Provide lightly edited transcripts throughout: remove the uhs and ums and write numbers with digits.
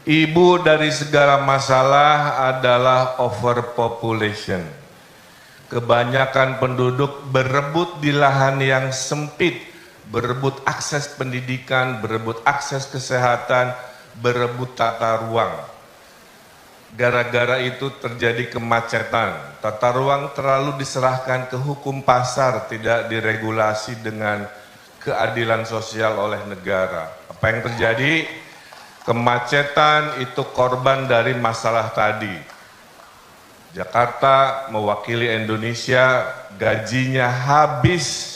Ibu dari segala masalah adalah overpopulation. Kebanyakan penduduk berebut di lahan yang sempit, berebut akses pendidikan, berebut akses kesehatan, berebut tata ruang. Gara-gara itu terjadi kemacetan. Tata ruang terlalu diserahkan ke hukum pasar, tidak diregulasi dengan keadilan sosial oleh negara. Apa yang terjadi? Kemacetan itu korban dari masalah tadi. Jakarta mewakili Indonesia, gajinya habis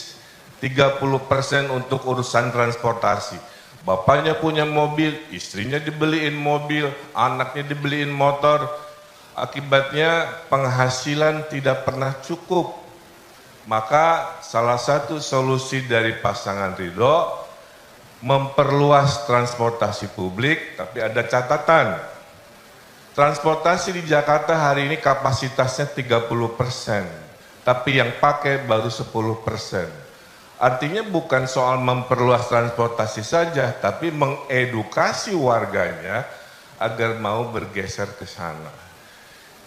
30% untuk urusan transportasi. Bapaknya punya mobil, istrinya dibeliin mobil, anaknya dibeliin motor. Akibatnya penghasilan tidak pernah cukup. Maka salah satu solusi dari pasangan Ridho memperluas transportasi publik, tapi ada catatan. Transportasi di Jakarta hari ini kapasitasnya 30%, tapi yang pakai baru 10%. Artinya bukan soal memperluas transportasi saja, tapi mengedukasi warganya agar mau bergeser ke sana.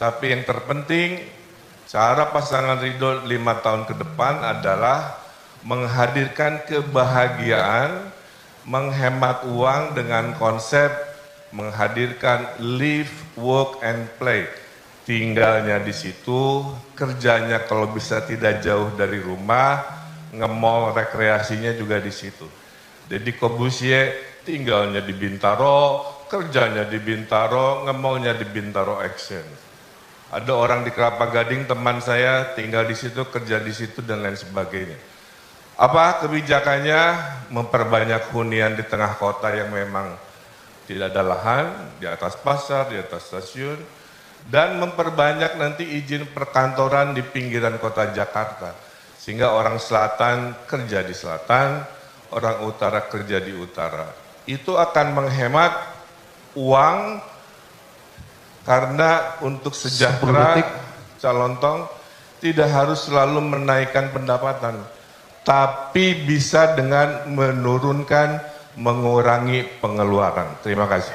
Tapi yang terpenting, cara pasangan Ridho 5 tahun ke depan adalah menghadirkan kebahagiaan, menghemat uang dengan konsep menghadirkan live, work, and play. Tinggalnya di situ, kerjanya kalau bisa tidak jauh dari rumah, nge-mall rekreasinya juga di situ. Jadi Corbusier tinggalnya di Bintaro, kerjanya di Bintaro, nge-mallnya di Bintaro Action. Ada orang di Kelapa Gading, teman saya tinggal di situ, kerja di situ, dan lain sebagainya. Apa kebijakannya? Memperbanyak hunian di tengah kota yang memang tidak ada lahan, di atas pasar, di atas stasiun, dan memperbanyak nanti izin perkantoran di pinggiran kota Jakarta. Sehingga orang selatan kerja di selatan, orang utara kerja di utara. Itu akan menghemat uang karena untuk sejahtera calon tong tidak harus selalu menaikkan pendapatan, tapi bisa dengan menurunkan, mengurangi pengeluaran. Terima kasih.